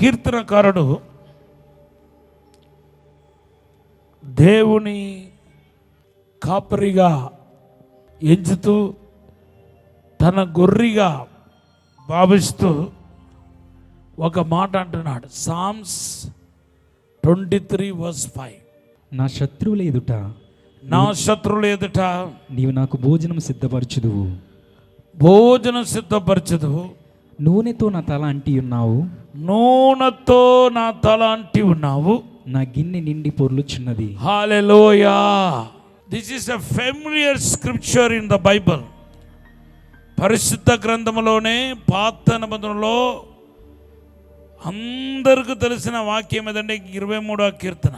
కీర్తనకారుడు దేవుని కాపరిగా ఎంచుతూ తన గొర్రెగా భావిస్తూ ఒక మాట అంటున్నాడు. సామ్స్ 23:5. నా శత్రువుల ఎదుట నీవు నాకు భోజనం సిద్ధపరచుదువు. నూనెతో నా తల అంటి ఉన్నావు. నా గిన్నె నిండి పొర్లుచున్నది. హల్లెలూయా. This is a familiar scripture in the Bible. పరిశుద్ధ గ్రంథంలోనే పాత నిబంధనలో అందరికీ తెలిసిన వాక్యం ఏదంటే 23వ కీర్తన.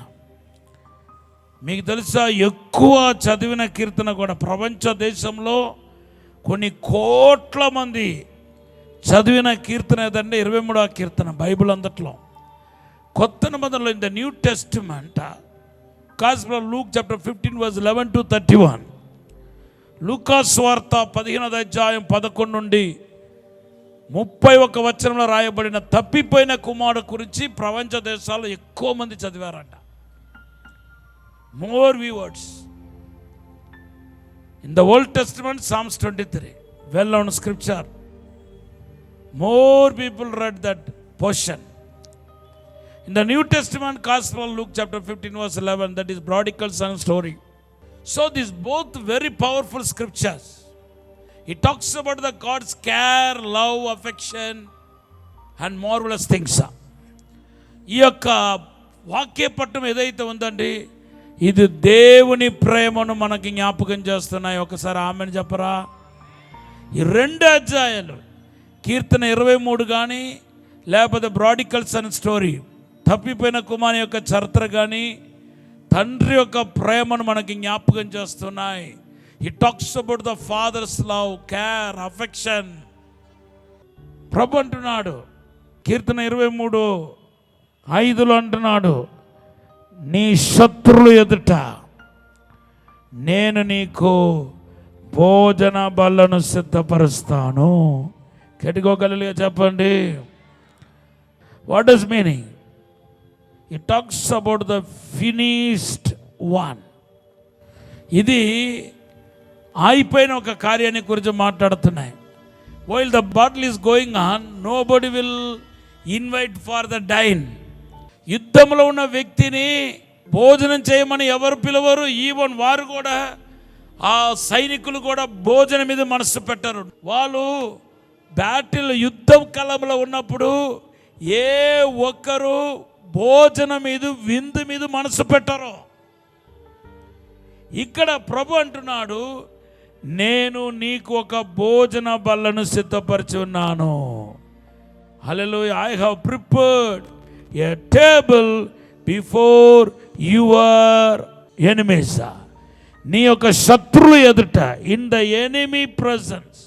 మీకు తెలుసా, ఎక్కువ చదివిన కీర్తన కూడా ప్రపంచ దేశంలో కొన్ని కోట్ల మంది చదివిన కీర్తన ఏదంటే 23వ కీర్తన బైబిల్ అంతట్లో. కొత్త నిబంధనలో in the new testament gospel of Luke chapter 15:11-31, లూకాస్ వార్త 15వ అధ్యాయం 11 నుండి 31 వచనంలో రాయబడిన తప్పిపోయిన కుమారుడు గురించి ప్రపంచ దేశాల్లో ఎక్కువ మంది చదివారంట. More viewers in the Old Testament. Psalms 23, well known scripture. More people read that portion. In the New Testament, Gospel of Luke chapter 15:11, that is prodigal son story. So these both very powerful scriptures. It talks about the God's care, love, affection and marvelous things. ఈ యొక్క వాక్యపట్టం ఏదైతే ఉందండి, ఇది దేవుని ప్రేమను మనకి జ్ఞాపకం చేస్తున్నాయి. ఒకసారి ఆమెను చెప్పరా. ఈ 2 అధ్యాయాలు కీర్తన 23 కానీ లేకపోతే బ్రాడికల్ సన్ స్టోరీ తప్పిపోయిన కుమారుని యొక్క చరిత్ర కానీ తండ్రి యొక్క ప్రేమను మనకి జ్ఞాపకం చేస్తున్నాయి. He talks about the father's love, care, affection. ప్రభు అంటున్నాడు కీర్తన 23:5 అంటున్నాడు, నీ శత్రువుల ఎదుట నేను నీకు భోజన బల్లను సిద్ధపరుస్తాను. గట్టిగా చెప్పండి. What does meaning? It talks about the finished one. ఇది అయిపోయిన ఒక కార్యాన్ని గురించి మాట్లాడుతున్నాయి. While the battle is going on, nobody will invite for the dine. యుద్ధంలో ఉన్న వ్యక్తిని భోజనం చేయమని ఎవరు పిలవరు. ఈవెన్ వారు కూడా, ఆ సైనికులు కూడా భోజనం మీద మనసు పెట్టరు. వాళ్ళు బ్యాటిల్ యుద్ధం కాలంలో ఉన్నప్పుడు ఏ ఒక్కరు భోజనం మీద విందు మీద మనసు పెట్టరు. ఇక్కడ ప్రభు అంటున్నాడు, నేను నీకు ఒక భోజన బల్లను సిద్ధపరిచి ఉన్నాను. హల్లెలూయా. I have prepared a table before your enemies. నీ యొక్క శత్రువుల ఎదుట, ఇన్ ద ఎనిమీ ప్రెజెన్స్.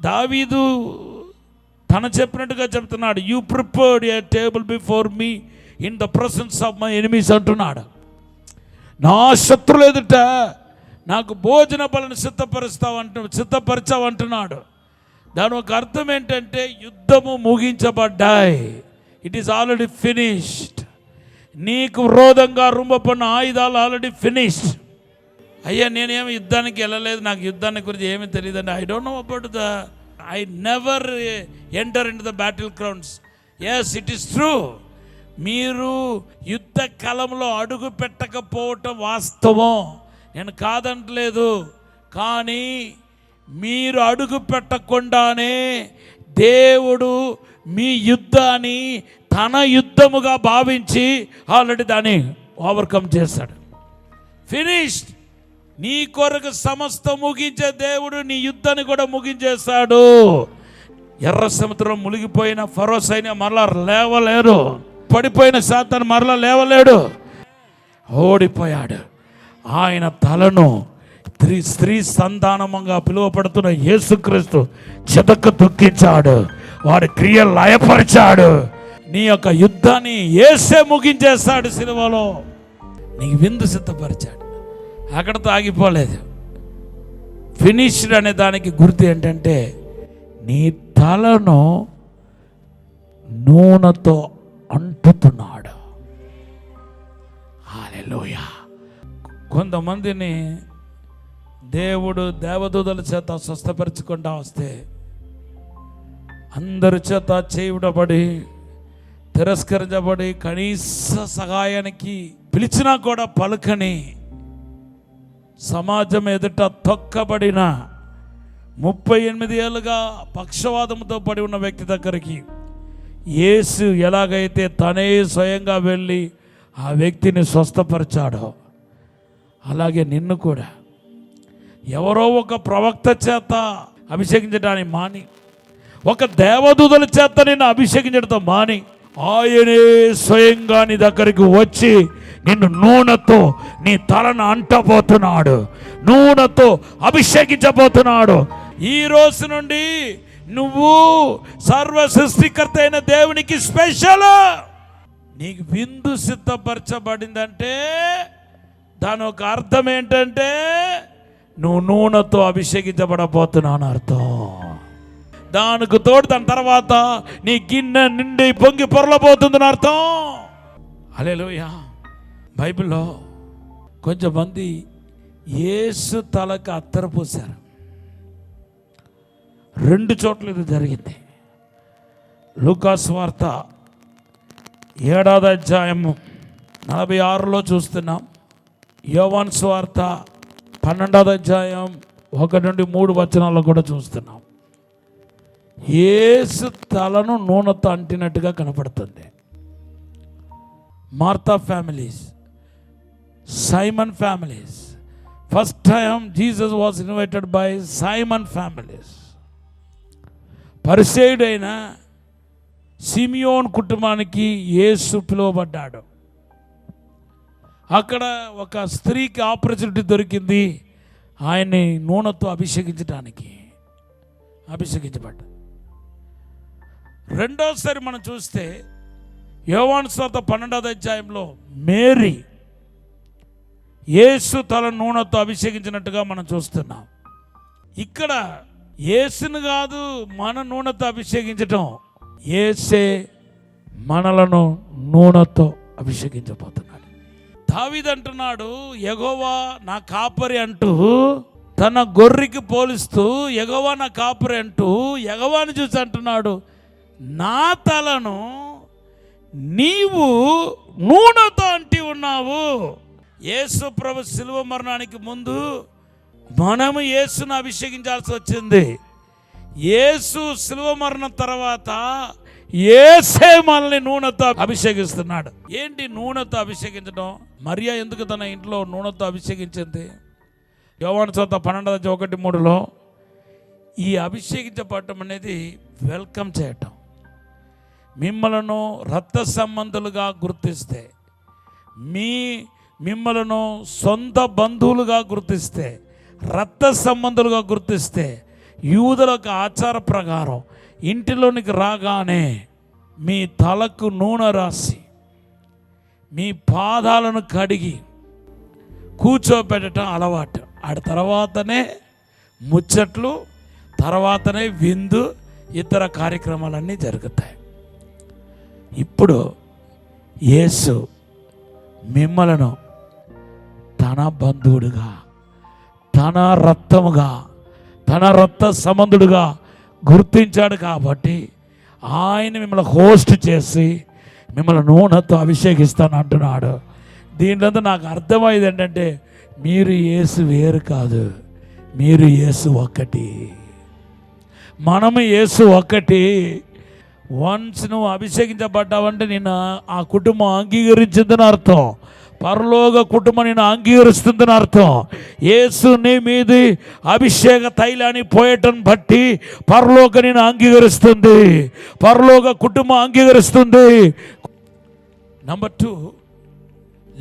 దావీదు తన చెప్పినట్టుగా చెప్తున్నాడు, you prepared a table before me in the presence of my enemies అంటున్నాడు. నా శత్రువుల ఎదుట నాకు భోజన బలను సిద్ధపరిచావంటున్నాడు. దాని ఒక అర్థం ఏంటంటే యుద్ధము ముగించబడ్డాయి. It is already finished. నీకు విరోధంగా రుంబపడిన ఆయుధాలు ఆల్రెడీ ఫినిష్డ్. అయ్యా నేనేమి యుద్ధానికి వెళ్ళలేదు, నాకు యుద్ధాన్ని గురించి ఏమీ తెలియదండి. I don't know about the I never enter in the battle grounds. Yes, it is true. మీరు యుద్ధ కాలంలో అడుగు పెట్టకపోవటం వాస్తవం, నేను కాదంటలేదు. కానీ మీరు అడుగు పెట్టకుండానే దేవుడు మీ యుద్ధాన్ని తన యుద్ధముగా భావించి ఆల్రెడీ దాన్ని ఓవర్కమ్ చేశాడు. ఫినిష్డ్. నీ కొరకు సమస్తం ముగించే దేవుడు నీ యుద్ధాన్ని కూడా ముగించేశాడు. ఎర్ర సముద్రం మునిగిపోయిన ఫరో సైన్యం మరలా లేవలేరు. పడిపోయిన సాతాను మరలా లేవలేడు, ఓడిపోయాడు. ఆయన తలను స్త్రీ సంతానముగా పిలువపడుతున్న యేసుక్రీస్తు చెదకు తొక్కించాడు, వారి క్రియలు లయపరిచాడు. నీ యొక్క యుద్ధాన్ని యేసే ముగించేస్తాడు. సిలువలో నీకు విందు సిద్ధపరిచాడు. అక్కడతో ఆగిపోలేదు. ఫినిష్డ్ అనే దానికి గుర్తు ఏంటంటే నీ తలను నూనెతో అంటుతున్నాడు. హల్లెలూయా. కొంతమందిని దేవుడు దేవదూతల చేత స్వస్థపరచుకుంటా వస్తే అందరి చేత చేయబడి తిరస్కరించబడి కనీస సహాయానికి పిలిచినా కూడా పలుకని సమాజం ఎదుట తొక్కబడిన 38 ఏళ్ళుగా పక్షవాతంతో పడి ఉన్న వ్యక్తి దగ్గరికి యేసు ఎలాగైతే తనే స్వయంగా వెళ్ళి ఆ వ్యక్తిని స్వస్థపరిచాడో అలాగే నిన్ను కూడా ఎవరో ఒక ప్రవక్త చేత అభిషేకించడానికి మాని, ఒక దేవదూతల చేత నిన్ను అభిషేకించడంతో మాని, ఆయనే స్వయంగా నీ దగ్గరికి వచ్చి నిన్ను నూనెతో నీ తలను అంటబోతున్నాడు, నూనెతో అభిషేకించబోతున్నాడు. ఈ రోజు నుండి నువ్వు సర్వ సృష్టికర్త అయిన దేవునికి స్పెషల్. నీకు విందు సిద్ధపరచబడిందంటే దాని ఒక అర్థం ఏంటంటే నువ్వు నూనెతో అభిషేకించబడబోతున్నావు అర్థం. దానికి తోడు దాని తర్వాత నీ గిన్నె నిండి పొంగి పొరలబోతుందని అర్థం. హల్లెలూయా. బైబిల్లో కొంచెంమంది యేసు తలకు అత్తరు పూశారు. 2 చోట్ల ఇది జరిగింది. లూకాసు వార్త 7వ అధ్యాయము 46లో చూస్తున్నాం. యోవాను సువార్త 12వ అధ్యాయం 1 నుండి 3 వచనాల్లో కూడా చూస్తున్నాం. యేసు తలను నూనెతో అంటినట్టుగా కనపడుతుంది. Martha families, Simon families. First time Jesus was invited by Simon families. పరిసేయుడైన సిమియోన్ కుటుంబానికి యేసు పిలువబడ్డాడు. అక్కడ ఒక స్త్రీకి ఆపర్చునిటీ దొరికింది ఆయన్ని నూనెతో అభిషేకించబడ్డాడు. రెండోసారి మనం చూస్తే యోవాను సువార్త 12వ అధ్యాయంలో మేరీ యేసు తల నూనెతో అభిషేకించినట్టుగా మనం చూస్తున్నాం. ఇక్కడ యేసును కాదు మన నూనెతో అభిషేకించటం, యేసే మనలను నూనెతో అభిషేకించబోతున్నాడు. దావీదు అంటున్నాడు, యెహోవా నా కాపరి అంటూ తన గొర్రెకి పోలిస్తూ యెహోవా నా కాపరి అంటూ యెహోవాను చూసి అంటున్నాడు, నా తలను నీవు నూనెతో అంటి ఉన్నావు. యేసు ప్రభు శిలువ మరణానికి ముందు మనము యేసును అభిషేకించాల్సి వచ్చింది. యేసు శిలువ మరణం తర్వాత యేసే మనల్ని నూనెతో అభిషేకిస్తున్నాడు. ఏంటి నూనెతో అభిషేకించడం? మరియా ఎందుకు తన ఇంట్లో నూనెతో అభిషేకించింది? యోవాను సువార్త 12:1-3లో ఈ అభిషేకించబడటం అనేది వెల్కమ్ చేయటం. మిమ్మలను రక్త సంబంధులుగా గుర్తిస్తే, మిమ్మలను సొంత బంధువులుగా గుర్తిస్తే, రక్త సంబంధులుగా గుర్తిస్తే, యూదులకు ఆచార ప్రకారం ఇంటిలోనికి రాగానే మీ తలకు నూనె రాసి మీ పాదాలను కడిగి కూర్చోబెట్టడం అలవాటు. ఆడ తర్వాతనే ముచ్చట్లు, తర్వాతనే విందు, ఇతర కార్యక్రమాలన్నీ జరుగుతాయి. ఇప్పుడు యేసు మిమ్మలను తన బంధువుడుగా, తన రక్తముగా, తన రక్త సంబంధుడుగా గుర్తించాడు. కాబట్టి ఆయన మిమ్మల్ని హోస్ట్ చేసి మిమ్మల్ని నూనెతో అభిషేకిస్తాను అంటున్నాడు. దీంట్లో నాకు అర్థమైంది ఏంటంటే మీరు యేసు వేరు కాదు, మీరు యేసు ఒక్కటి, మనము యేసు ఒక్కటి. వన్స్ నువ్వు అభిషేకించబడ్డావంటే నేను ఆ కుటుంబం అంగీకరించిందని అర్థం. పరలోక కుటుంబం నేను అంగీకరిస్తుందని అర్థం. యేసు నీ మీది అభిషేక తైలాన్ని పోయటం బట్టి పరలోక నేను అంగీకరిస్తుంది, పరలోక కుటుంబం అంగీకరిస్తుంది. నంబర్ 2,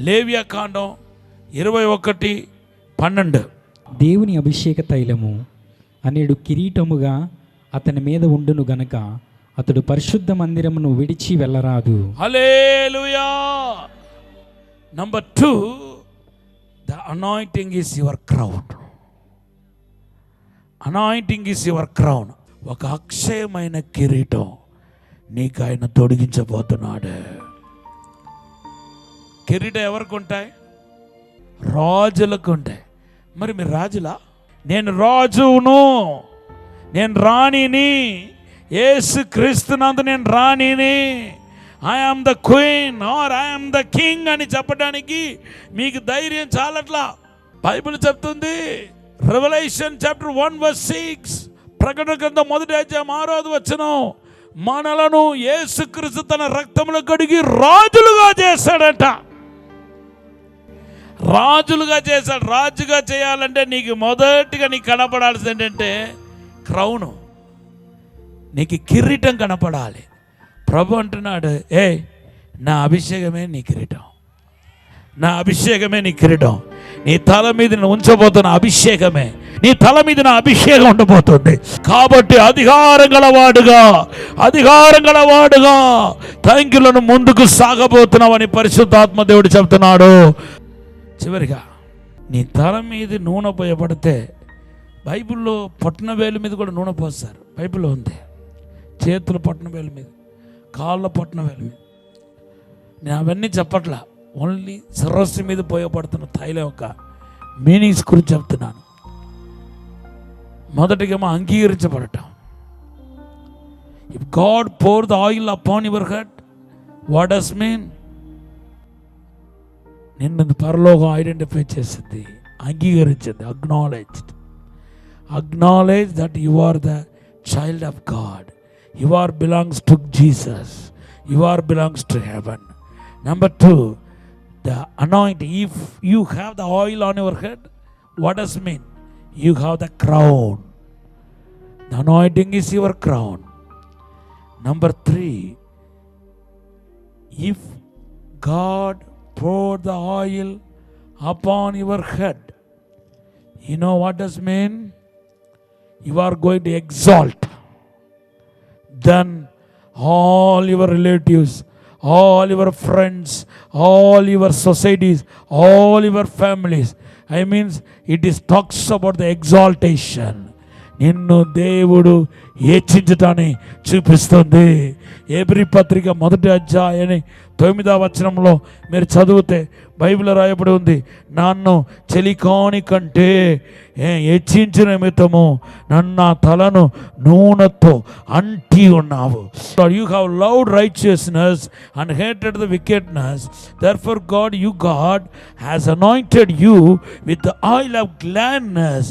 లేవియాకాండం 21:12. దేవుని అభిషేక తైలము అనేడు కిరీటముగా అతని మీద ఉండును గనక అతడు పరిశుద్ధ మందిరమును విడిచి వెళ్ళరాదు. హల్లెలూయా. Number 2, the anointing is your crown. Anointing is your crown. ఒక అక్షయమైన కిరీటం నీకు ఆయన తొడిగించబోతున్నాడు. కిరీటం ఎవరికి ఉంటాయి? రాజులకు ఉంటాయి. మరి మీరు రాజులా? నేను రాజును, నేను రాణిని, యేసు క్రీస్తునందు నేను రాణిని, I am the queen or I am the king అని చెప్పడానికి మీకు ధైర్యం చాలట్లా. బైబిల్ చెప్తుంది, రెవల్యూషన్ చాప్టర్ 1:6, ప్రకటన గ్రంథం 1:6 మనలను యేసుక్రీస్తు తన రక్తములో కడిగి రాజులుగా చేశాడట. రాజులుగా చేశాడు. రాజుగా చేయాలంటే నీకు మొదటిగా నీకు కనపడాల్సింది ఏంటంటే క్రౌను, నీకు కిరీటం కనపడాలి. ప్రభు అంటున్నాడు, నా అభిషేకమే నీ కిరీటం, నా అభిషేకమే నీ కిరీటం. నీ తల మీద నేను ఉంచబోతున్న అభిషేకమే, నీ తల మీద నా అభిషేకం ఉండబోతుంది. కాబట్టి అధికారం గలవాడుగా థ్యాంక్యూలను ముందుకు సాగబోతున్నావని పరిశుద్ధాత్మ దేవుడు చెప్తున్నాడు. చివరిగా నీ తల మీద నూనె పోయబడితే, బైబిల్లో పొట్టన వేలు మీద కూడా నూనె పోస్తారు. బైబిల్లో ఉంది, చేతుల పొట్టన వేలు మీద, కాళ్ళ పొట్టన వేలు మీద. నేను అవన్నీ చెప్పట్లా, ఓన్లీ శిరస్సు మీద పోయబడుతున్న తైలం యొక్క మీనింగ్స్ గురించి చెప్తున్నాను. మొదటిగా అంగీకరించబడటం. If God pour the oil upon your head, what does mean? నిన్ను పరలోకం ఐడెంటిఫై చేసింది, అంగీకరించింది. Acknowledge that you are the child of God, you are belongs to Jesus, you are belongs to heaven. Number 2, the anointing. If you have the oil on your head, what does it mean? You have the crown. The anointing is your crown. Number 3, if God poured the oil upon your head, you know what does it mean? You are going to exalt. Then all your relatives, all your friends, all your societies, all your families, I mean it is talks about the exaltation. నిన్ను దేవుడు హెచ్చించటాన్ని చూపిస్తుంది. ఎబ్రీ పత్రిక 1:9 మీరు చదివితే బైబిల్లో రాయబడి ఉంది, నన్ను చెలికాని కంటే హెచ్చించిన నిమిత్తము నన్ను తలను నూనెతో అంటి ఉన్నావు. You have loved righteousness and hated the wickedness, therefore God has anointed you with the oil of gladness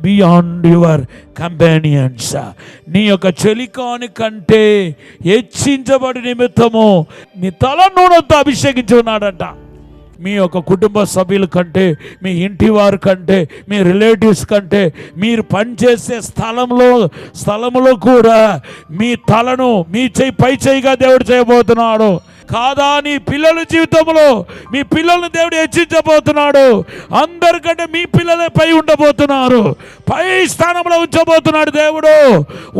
beyond your companions. నీ యొక్క చెలికాని కంటే హెచ్చించబడి నిమిత్తము నీ తల నూనెతో అభిషేకించి ఉన్నాడంట. మీ యొక్క కుటుంబ సభ్యుల కంటే, మీ ఇంటి వారి కంటే, మీ రిలేటివ్స్ కంటే, మీరు పనిచేసే స్థలంలో కూడా మీ తలను మీ పై చేయిగా దేవుడు చేయబోతున్నాడు. కాదా, నీ పిల్లల జీవితంలో మీ పిల్లల్ని దేవుడు హెచ్చించబోతున్నాడు. అందరికంటే మీ పిల్లలే పై ఉండబోతున్నారు, పై స్థానంలో ఉంచబోతున్నాడు దేవుడు,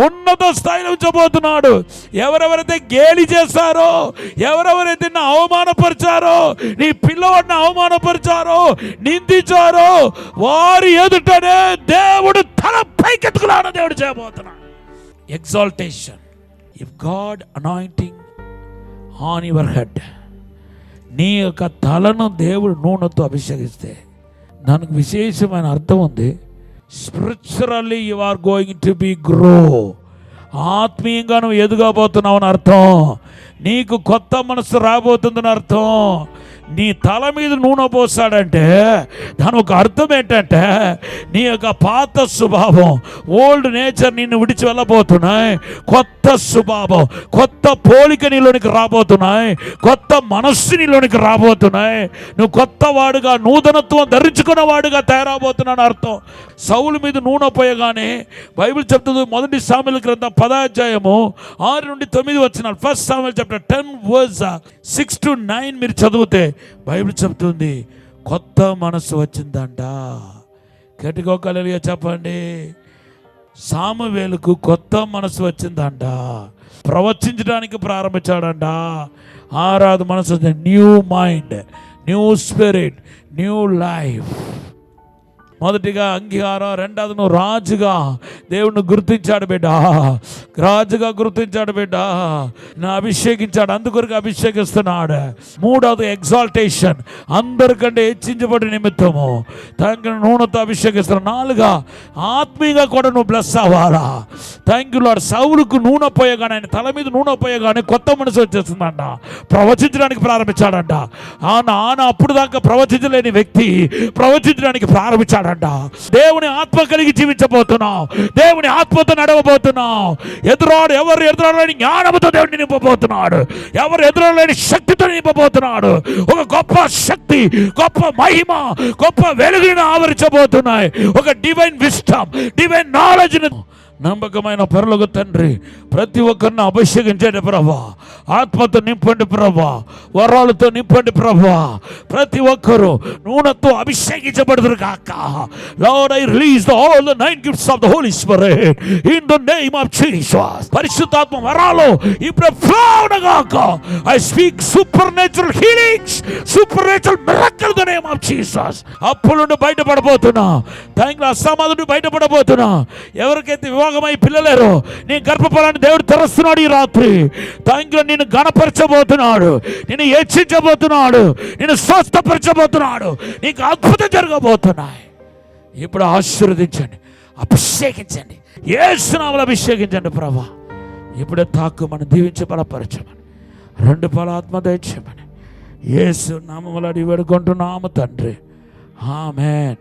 ఉన్నత స్థాయిలో ఉంచబోతున్నాడు. ఎవరెవరైతే గేలి చేస్తారో, ఎవరెవరైతే నా అవమానపరిచారో, నీ పిల్లవాడిని అవమానపరిచారో, నిందించారో, వారి ఎదుటనే దేవుడు తల పైకెత్తుకులాడ దేవుడు చేయబోతున్నాడు. Exaltation. If God anointing on your head, నీ యొక్క తలను దేవుడు నూనెతో అభిషేకిస్తే దానికి విశేషమైన అర్థం ఉంది. Spiritually you are going to be grow. ఆత్మీయంగా నువ్వు ఎదుగబోతున్నావు అని అర్థం. నీకు కొత్త మనసు రాబోతుందని అర్థం. నీ తల మీద నూనె పోసాడంటే దాని ఒక అర్థం ఏంటంటే నీ యొక్క పాత స్వభావం, ఓల్డ్ నేచర్ నిన్ను విడిచి వెళ్ళబోతున్నాయి. కొత్త స్వభావం, కొత్త పోలిక నీలోనికి రాబోతున్నాయి, కొత్త మనస్సు నీలోనికి రాబోతున్నాయి. నువ్వు కొత్త వాడుగా, నూతనత్వం ధరించుకున్న వాడుగా తయారవబోతున్నాను అర్థం. సౌలు మీద నూనె పోయగానే బైబిల్ చెప్తుంది, 1 సాముయేలు గ్రంథం 10:6-9 ఫస్ట్ సాముయేల్ చాప్టర్ 10:6-9 మీరు చదివితే బైబిల్ చెప్తుంది కొత్త మనసు వచ్చిందంట. గట్టిగా హల్లెలూయా చెప్పండి. సామువేలుకు కొత్త మనసు వచ్చిందంట, ప్రవచించడానికి ప్రారంభించాడంట. ఆరాధన మనసు, new mind, new spirit, new life. మొదటిగా అంగీకారం, రెండవది నువ్వు రాజుగా దేవుడిని గుర్తించాడు బిడ్డ, రాజుగా గుర్తించాడు బిడ్డ, నా అభిషేకించాడు, అందుకొరకు అభిషేకిస్తున్నాడు. మూడవది ఎగ్జాల్టేషన్, అందరికంటే హెచ్చించబడి నిమిత్తము థ్యాంక్ యూ నూనెతో అభిషేకిస్తున్నాడు. నాలుగా ఆత్మీయంగా కూడా నువ్వు బ్లెస్ అవ్వాలా. Thank you lord. సౌలుకు నూనె పోయగానే, ఆయన తల మీద నూనె పోయగానే కొత్త మనసు వచ్చేస్తుందంట, ప్రవచించడానికి ప్రారంభించాడంట. ఆయన అప్పుడు దాకా ప్రవచించలేని వ్యక్తి ప్రవచించడానికి ప్రారంభించాడంట. దేవుని ఆత్మ కలిగి జీవించబోతున్నావు, దేవుని ఆత్మతో నడవబోతున్నావు. ఎవరు ఎదురాడలేని జ్ఞానముతో దేవుడిని నింపబోతున్నాడు, ఎవరు ఎదురాడలేని శక్తితో నింపబోతున్నాడు. ఒక గొప్ప శక్తి, గొప్ప మహిమ, గొప్ప వెలుగును ఆవరించబోతున్నాయి. ఒక డివైన్ విస్డమ్, డివైన్ నాలెడ్జ్. నమ్మకమైన పరలోక తండ్రి, ప్రతి ఒక్కరిని అభిషేకించండి ప్రభా, ఆత్మతో నింపండి ప్రభా, వరాలతో నింపండి ప్రభా. ప్రతి ఒక్కరూ నూనెతో అభిషేకించబడుదురు కాక. Lord, I release all the 9 gifts of the Holy Spirit in the name of Jesus. పరిశుద్ధాత్మ వరాలు ఇప్పుడు flow అవునగాక. I speak supernatural healings, supernatural miracles in the name of Jesus. అప్పుల నుండి బయటపడబోతున్నా, థాంక్స్ అసమాధి నుండి బయటపడబోతున్నా. ఎవరికైతే వివాహమై పిల్లలేరో నీ గర్భఫలాన్ని దేవుడు తెరుస్తున్నాడు ఈ రాత్రి. థాంక్స్, నిన్ను గణపరచబోతున్నాడు, నిన్ను హెచ్చించబోతున్నాడు, నిన్ను స్వస్థపరచబోతున్నాడు. నీకు అద్భుతం జరగబోతున్నాయి. ఇప్పుడు ఆశీర్వదించండి, అభిషేకించండి, యేసు నామములో అభిషేకించండి ప్రభా. ఇప్పుడే తాకుమని, దీవించి బలపరచమని, రెండు ఆత్మ దయచేయమని యేసు నామములో అడిగి వేడుకుంటున్నాము తండ్రి. ఆమేన్.